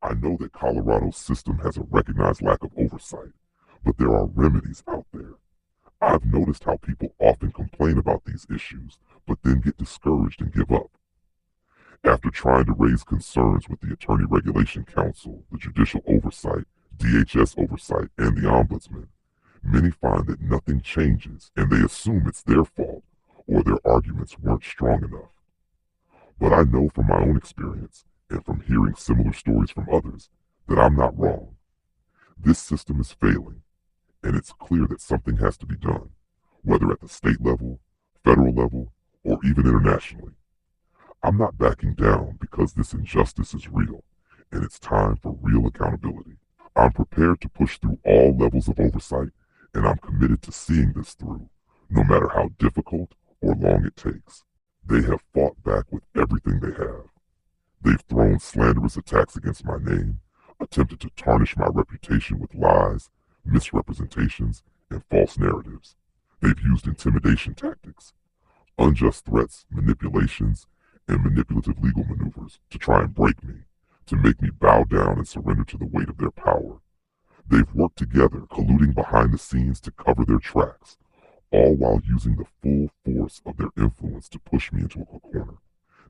I know that Colorado's system has a recognized lack of oversight, but there are remedies out there. I've noticed how people often complain about these issues, but then get discouraged and give up. After trying to raise concerns with the Attorney Regulation Council, the Judicial Oversight, DHS Oversight, and the Ombudsman, many find that nothing changes and they assume it's their fault or their arguments weren't strong enough. But I know from my own experience and from hearing similar stories from others that I'm not wrong. This system is failing, and it's clear that something has to be done, whether at the state level, federal level, or even internationally. I'm not backing down because this injustice is real, and it's time for real accountability. I'm prepared to push through all levels of oversight, and I'm committed to seeing this through, no matter how difficult or long it takes. They have fought back with everything they have. They've thrown slanderous attacks against my name, attempted to tarnish my reputation with lies, misrepresentations, and false narratives. They've used intimidation tactics, unjust threats, manipulations, and manipulative legal maneuvers to try and break me, to make me bow down and surrender to the weight of their power. They've worked together, colluding behind the scenes to cover their tracks, all while using the full force of their influence to push me into a corner.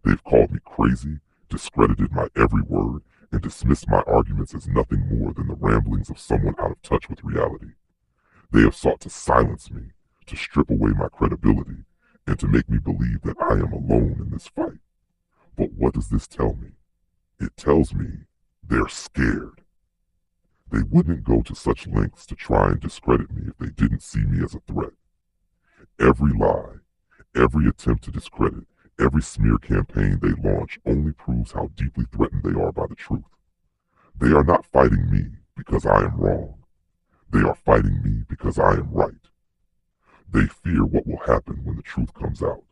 They've called me crazy, discredited my every word, and dismissed my arguments as nothing more than the ramblings of someone out of touch with reality. They have sought to silence me, to strip away my credibility, and to make me believe that I am alone in this fight. But what does this tell me? It tells me they're scared. They wouldn't go to such lengths to try and discredit me if they didn't see me as a threat. Every lie, every attempt to discredit, every smear campaign they launch only proves how deeply threatened they are by the truth. They are not fighting me because I am wrong. They are fighting me because I am right. They fear what will happen when the truth comes out.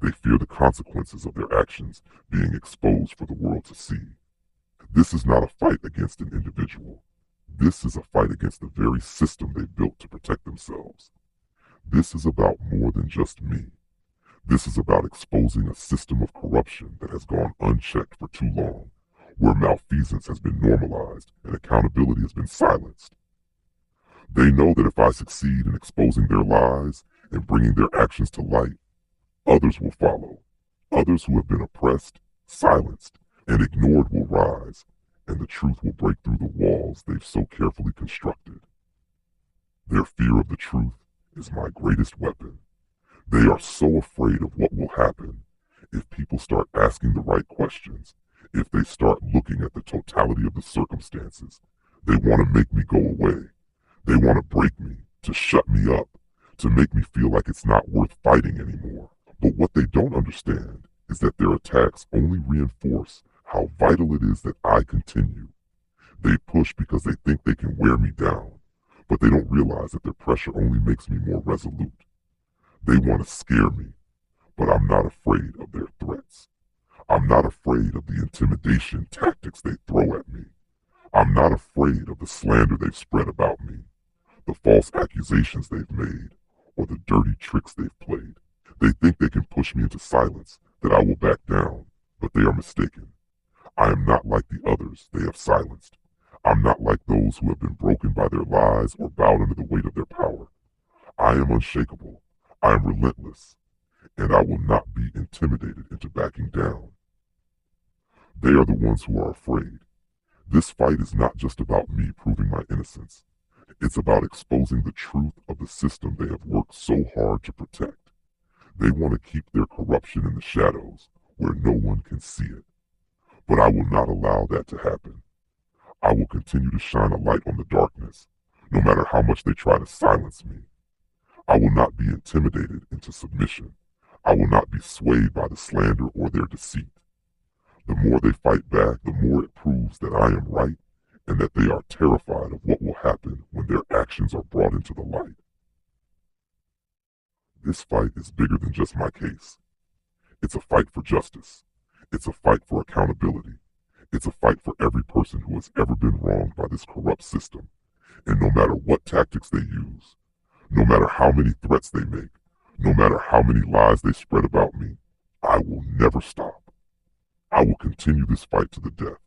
They fear the consequences of their actions being exposed for the world to see. This is not a fight against an individual. This is a fight against the very system they built to protect themselves. This is about more than just me. This is about exposing a system of corruption that has gone unchecked for too long, where malfeasance has been normalized and accountability has been silenced. They know that if I succeed in exposing their lies and bringing their actions to light, others will follow. Others who have been oppressed, silenced, and ignored will rise, and the truth will break through the walls they've so carefully constructed. Their fear of the truth is my greatest weapon. They are so afraid of what will happen if people start asking the right questions, if they start looking at the totality of the circumstances. They want to make me go away. They want to break me, to shut me up, to make me feel like it's not worth fighting anymore. But what they don't understand is that their attacks only reinforce how vital it is that I continue. They push because they think they can wear me down, but they don't realize that their pressure only makes me more resolute. They want to scare me, but I'm not afraid of their threats. I'm not afraid of the intimidation tactics they throw at me. I'm not afraid of the slander they've spread about me, the false accusations they've made, or the dirty tricks they've played. They think they can push me into silence, that I will back down, but they are mistaken. I am not like the others they have silenced. I'm not like those who have been broken by their lies or bowed under the weight of their power. I am unshakable. I am relentless, and I will not be intimidated into backing down. They are the ones who are afraid. This fight is not just about me proving my innocence. It's about exposing the truth of the system they have worked so hard to protect. They want to keep their corruption in the shadows, where no one can see it. But I will not allow that to happen. I will continue to shine a light on the darkness, no matter how much they try to silence me. I will not be intimidated into submission. I will not be swayed by the slander or their deceit. The more they fight back, the more it proves that I am right and that they are terrified of what will happen when their actions are brought into the light. This fight is bigger than just my case. It's a fight for justice. It's a fight for accountability. It's a fight for every person who has ever been wronged by this corrupt system. And no matter what tactics they use, no matter how many threats they make, no matter how many lies they spread about me, I will never stop. I will continue this fight to the death.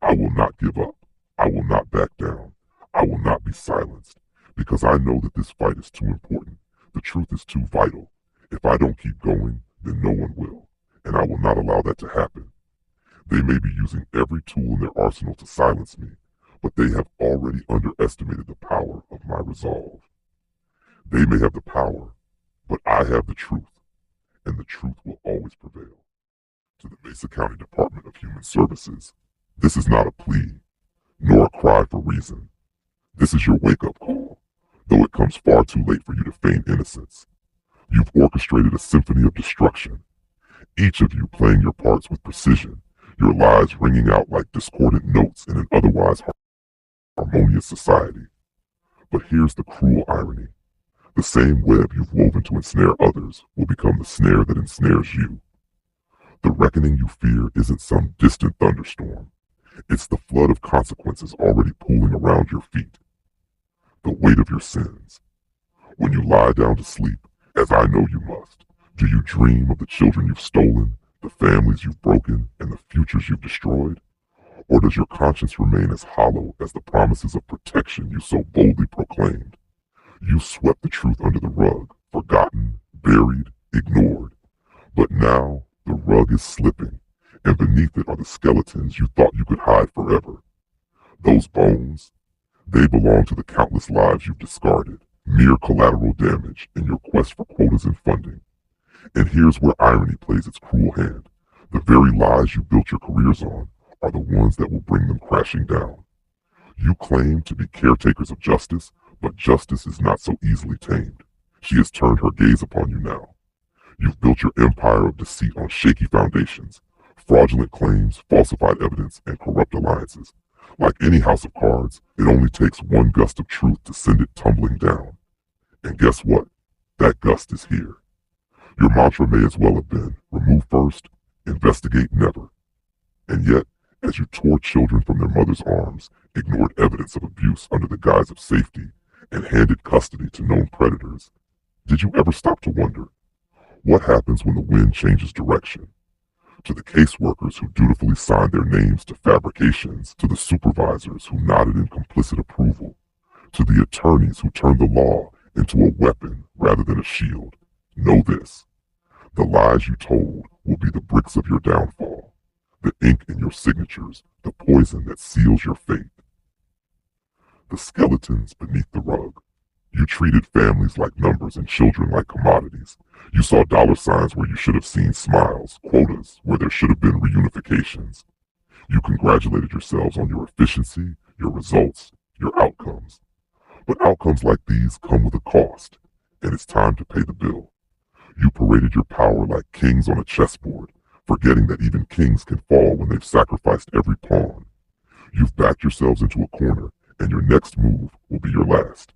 I will not give up. I will not back down. I will not be silenced, because I know that this fight is too important. The truth is too vital. If I don't keep going, then no one will, and I will not allow that to happen. They may be using every tool in their arsenal to silence me, but they have already underestimated the power of my resolve. They may have the power, but I have the truth, and the truth will always prevail. To the Mesa County Department of Human Services, this is not a plea, nor a cry for reason. This is your wake-up call, though it comes far too late for you to feign innocence. You've orchestrated a symphony of destruction, each of you playing your parts with precision, your lies ringing out like discordant notes in an otherwise harmonious society. But here's the cruel irony. The same web you've woven to ensnare others will become the snare that ensnares you. The reckoning you fear isn't some distant thunderstorm. It's the flood of consequences already pooling around your feet. The weight of your sins. When you lie down to sleep, as I know you must, do you dream of the children you've stolen, the families you've broken, and the futures you've destroyed? Or does your conscience remain as hollow as the promises of protection you so boldly proclaimed? You swept the truth under the rug, forgotten, buried, ignored. But now, the rug is slipping, and beneath it are the skeletons you thought you could hide forever. Those bones, they belong to the countless lives you've discarded, mere collateral damage in your quest for quotas and funding. And here's where irony plays its cruel hand. The very lies you built your careers on are the ones that will bring them crashing down. You claim to be caretakers of justice, but justice is not so easily tamed. She has turned her gaze upon you now. You've built your empire of deceit on shaky foundations, fraudulent claims, falsified evidence, and corrupt alliances. Like any house of cards, it only takes one gust of truth to send it tumbling down. And guess what? That gust is here. Your mantra may as well have been, remove first, investigate never. And yet, as you tore children from their mother's arms, ignored evidence of abuse under the guise of safety, and handed custody to known predators, did you ever stop to wonder, what happens when the wind changes direction? To the caseworkers who dutifully signed their names to fabrications, to the supervisors who nodded in complicit approval, to the attorneys who turned the law into a weapon rather than a shield, know this. The lies you told will be the bricks of your downfall, the ink in your signatures, the poison that seals your fate. The skeletons beneath the rug. You treated families like numbers and children like commodities. You saw dollar signs where you should have seen smiles, quotas where there should have been reunifications. You congratulated yourselves on your efficiency, your results, your outcomes. But outcomes like these come with a cost, and it's time to pay the bill. You paraded your power like kings on a chessboard, forgetting that even kings can fall when they've sacrificed every pawn. You've backed yourselves into a corner, and your next move will be your last.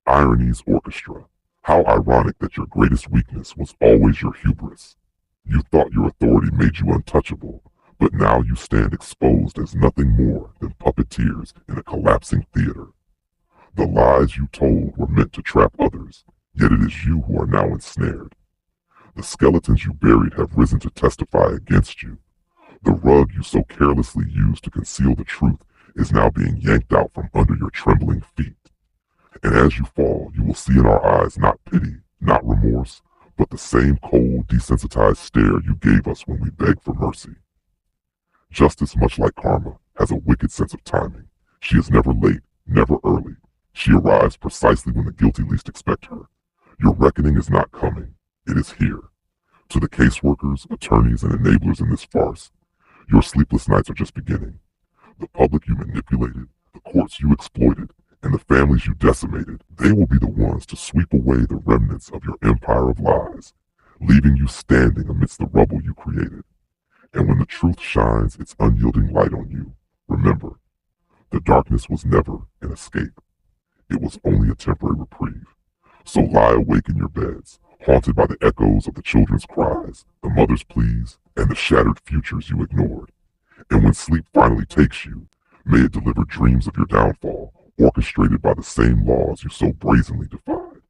Irony's orchestra. How ironic that your greatest weakness was always your hubris. You thought your authority made you untouchable, but now you stand exposed as nothing more than puppeteers in a collapsing theater. The lies you told were meant to trap others, yet it is you who are now ensnared. The skeletons you buried have risen to testify against you. The rug you so carelessly used to conceal the truth is now being yanked out from under your trembling feet. And as you fall, you will see in our eyes not pity, not remorse, but the same cold, desensitized stare you gave us when we begged for mercy. Justice, much like karma, has a wicked sense of timing. She is never late, never early. She arrives precisely when the guilty least expect her. Your reckoning is not coming. It is here. To the caseworkers, attorneys, and enablers in this farce, your sleepless nights are just beginning. The public you manipulated, the courts you exploited, and the families you decimated, they will be the ones to sweep away the remnants of your empire of lies, leaving you standing amidst the rubble you created. And when the truth shines its unyielding light on you, remember, the darkness was never an escape. It was only a temporary reprieve. So lie awake in your beds, haunted by the echoes of the children's cries, the mother's pleas, and the shattered futures you ignored. And when sleep finally takes you, may it deliver dreams of your downfall, orchestrated by the same laws you so brazenly defied.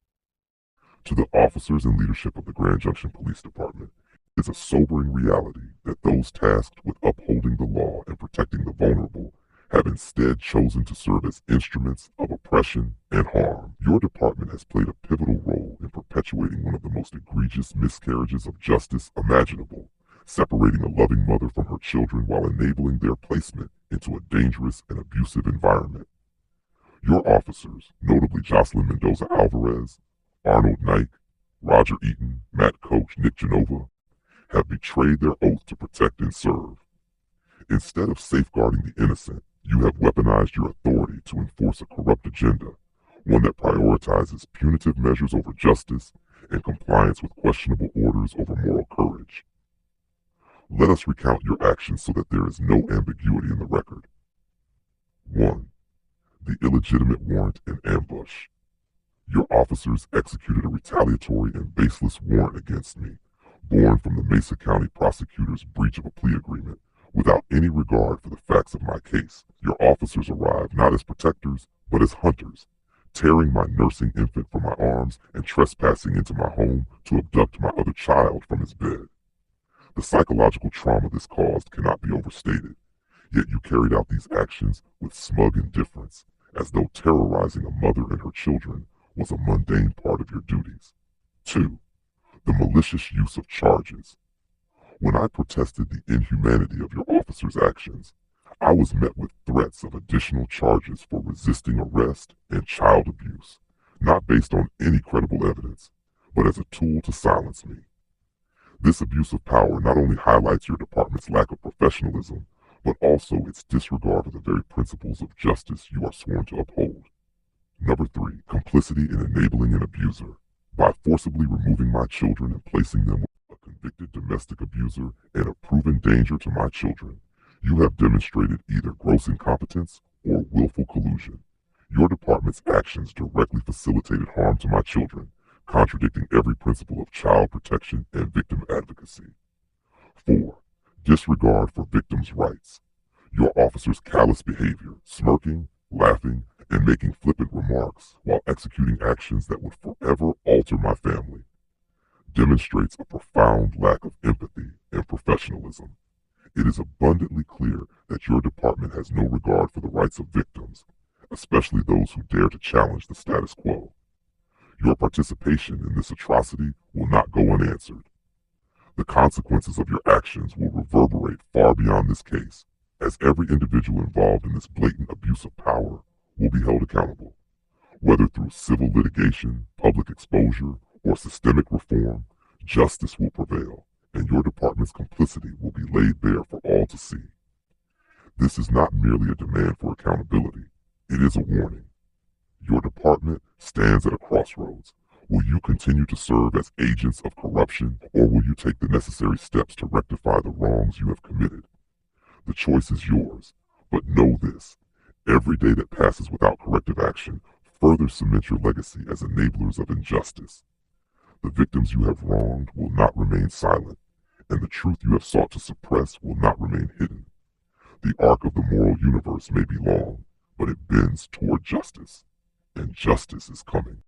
To the officers and leadership of the Grand Junction Police Department, It's a sobering reality that those tasked with upholding the law and protecting the vulnerable have instead chosen to serve as instruments of oppression and harm. Your department has played a pivotal role in perpetuating one of the most egregious miscarriages of justice imaginable, separating a loving mother from her children while enabling their placement into a dangerous and abusive environment. Your officers, notably Jocelyn Mendoza Alvarez, Arnold Knight, Roger Eaton, Matt Coach, Nick Genova, have betrayed their oath to protect and serve. Instead of safeguarding the innocent, you have weaponized your authority to enforce a corrupt agenda, one that prioritizes punitive measures over justice and compliance with questionable orders over moral courage. Let us recount your actions so that there is no ambiguity in the record. 1. The illegitimate warrant and ambush. Your officers executed a retaliatory and baseless warrant against me, born from the Mesa County prosecutor's breach of a plea agreement, without any regard for the facts of my case. Your officers arrived not as protectors, but as hunters, tearing my nursing infant from my arms and trespassing into my home to abduct my other child from his bed. The psychological trauma this caused cannot be overstated, yet you carried out these actions with smug indifference, as though terrorizing a mother and her children was a mundane part of your duties. 2. The malicious use of charges. When I protested the inhumanity of your officers' actions, I was met with threats of additional charges for resisting arrest and child abuse, not based on any credible evidence, but as a tool to silence me. This abuse of power not only highlights your department's lack of professionalism, but also its disregard for the very principles of justice you are sworn to uphold. 3. Complicity in enabling an abuser. By forcibly removing my children and placing them with a convicted domestic abuser and a proven danger to my children, you have demonstrated either gross incompetence or willful collusion. Your department's actions directly facilitated harm to my children, contradicting every principle of child protection and victim advocacy. 4. Disregard for victims' rights. Your officers' callous behavior, smirking, laughing, and making flippant remarks while executing actions that would forever alter my family, demonstrates a profound lack of empathy and professionalism. It is abundantly clear that your department has no regard for the rights of victims, especially those who dare to challenge the status quo. Your participation in this atrocity will not go unanswered. The consequences of your actions will reverberate far beyond this case, as every individual involved in this blatant abuse of power will be held accountable. Whether through civil litigation, public exposure, or systemic reform, justice will prevail, and your department's complicity will be laid bare for all to see. This is not merely a demand for accountability, it is a warning. Your department stands at a crossroads. Will you continue to serve as agents of corruption, or will you take the necessary steps to rectify the wrongs you have committed? The choice is yours, but know this: every day that passes without corrective action further cements your legacy as enablers of injustice. The victims you have wronged will not remain silent, and the truth you have sought to suppress will not remain hidden. The arc of the moral universe may be long, but it bends toward justice, and justice is coming.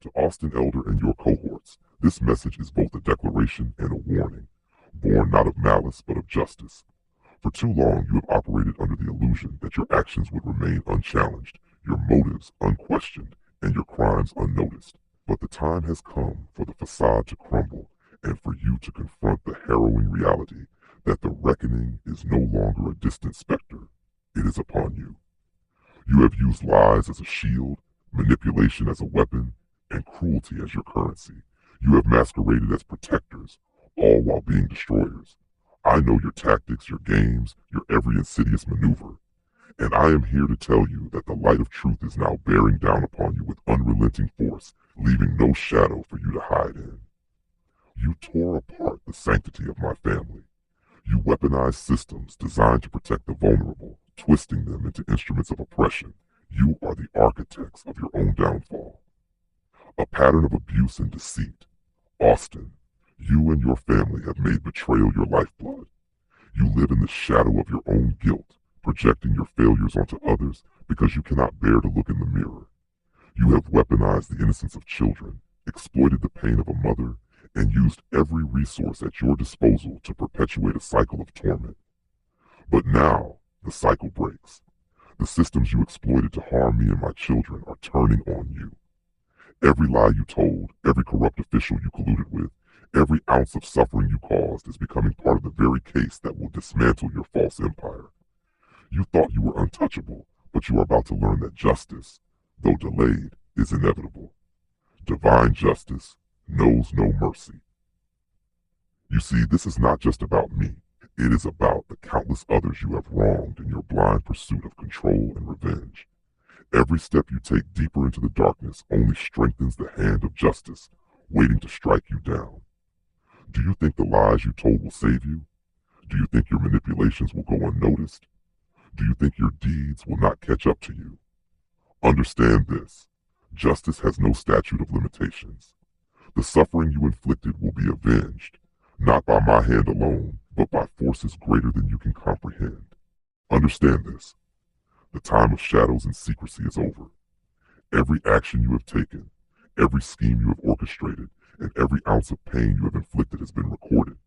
To Austin Elder and your cohorts, this message is both a declaration and a warning, born not of malice but of justice. For too long you have operated under the illusion that your actions would remain unchallenged, your motives unquestioned, and your crimes unnoticed. But the time has come for the facade to crumble and for you to confront the harrowing reality that the reckoning is no longer a distant specter. It is upon you. You have used lies as a shield, manipulation as a weapon, and cruelty as your currency. You have masqueraded as protectors, all while being destroyers. I know your tactics, your games, your every insidious maneuver, and I am here to tell you that the light of truth is now bearing down upon you with unrelenting force, leaving no shadow for you to hide in. You tore apart the sanctity of my family. You weaponized systems designed to protect the vulnerable, twisting them into instruments of oppression. You are the architects of your own downfall. A pattern of abuse and deceit. Austin, you and your family have made betrayal your lifeblood. You live in the shadow of your own guilt, projecting your failures onto others because you cannot bear to look in the mirror. You have weaponized the innocence of children, exploited the pain of a mother, and used every resource at your disposal to perpetuate a cycle of torment. But now, the cycle breaks. The systems you exploited to harm me and my children are turning on you. Every lie you told, every corrupt official you colluded with, every ounce of suffering you caused is becoming part of the very case that will dismantle your false empire. You thought you were untouchable, but you are about to learn that justice, though delayed, is inevitable. Divine justice knows no mercy. You see, this is not just about me. It is about the countless others you have wronged in your blind pursuit of control and revenge. Every step you take deeper into the darkness only strengthens the hand of justice, waiting to strike you down. Do you think the lies you told will save you? Do you think your manipulations will go unnoticed? Do you think your deeds will not catch up to you? Understand this. Justice has no statute of limitations. The suffering you inflicted will be avenged, not by my hand alone, but by forces greater than you can comprehend. Understand this. The time of shadows and secrecy is over. Every action you have taken, every scheme you have orchestrated, and every ounce of pain you have inflicted has been recorded,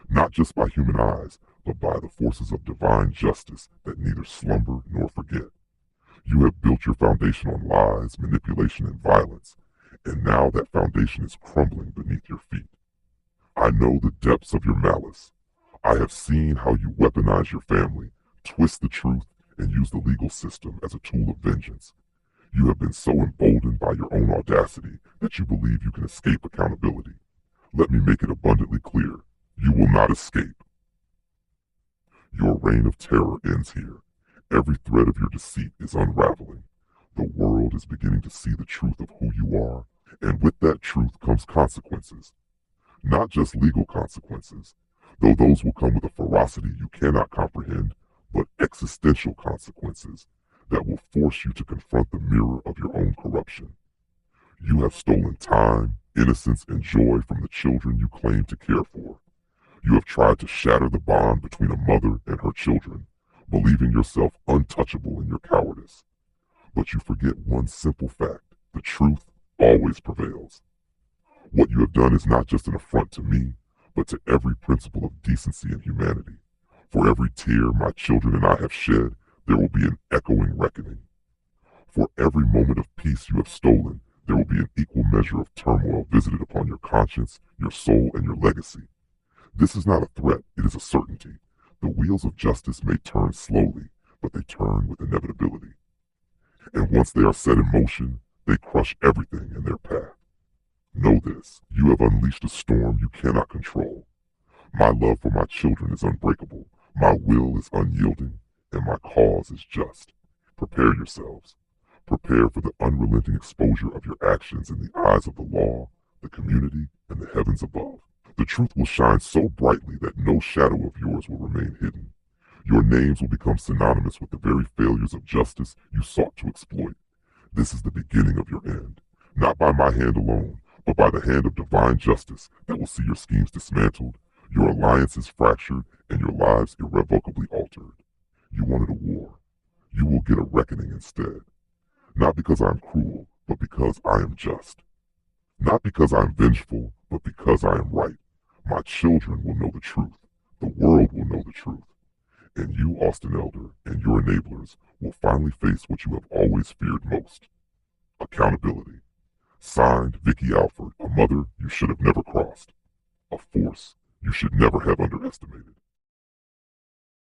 not just by human eyes, but by the forces of divine justice that neither slumber nor forget. You have built your foundation on lies, manipulation, and violence, and now that foundation is crumbling beneath your feet. I know the depths of your malice. I have seen how you weaponize your family, twist the truth, and use the legal system as a tool of vengeance. You have been so emboldened by your own audacity that you believe you can escape accountability. Let me make it abundantly clear. You will not escape. Your reign of terror ends here. Every thread of your deceit is unraveling. The world is beginning to see the truth of who you are, and with that truth comes consequences. Not just legal consequences, though those will come with a ferocity you cannot comprehend, but existential consequences that will force you to confront the mirror of your own corruption. You have stolen time, innocence, and joy from the children you claim to care for. You have tried to shatter the bond between a mother and her children, believing yourself untouchable in your cowardice. But you forget one simple fact: the truth always prevails. What you have done is not just an affront to me, but to every principle of decency and humanity. For every tear my children and I have shed, there will be an echoing reckoning. For every moment of peace you have stolen, there will be an equal measure of turmoil visited upon your conscience, your soul, and your legacy. This is not a threat, it is a certainty. The wheels of justice may turn slowly, but they turn with inevitability. And once they are set in motion, they crush everything in their path. Know this, you have unleashed a storm you cannot control. My love for my children is unbreakable, my will is unyielding, and my cause is just. Prepare yourselves. Prepare for the unrelenting exposure of your actions in the eyes of the law, the community, and the heavens above. The truth will shine so brightly that no shadow of yours will remain hidden. Your names will become synonymous with the very failures of justice you sought to exploit. This is the beginning of your end, not by my hand alone, but by the hand of divine justice that will see your schemes dismantled, your alliances fractured, and your lives irrevocably altered. You wanted a war. You will get a reckoning instead. Not because I am cruel, but because I am just. Not because I am vengeful, but because I am right. My children will know the truth. The world will know the truth. And you, Austin Elder, and your enablers will finally face what you have always feared most: accountability. Signed, Vicky Alford, a mother you should have never crossed. A force you should never have underestimated.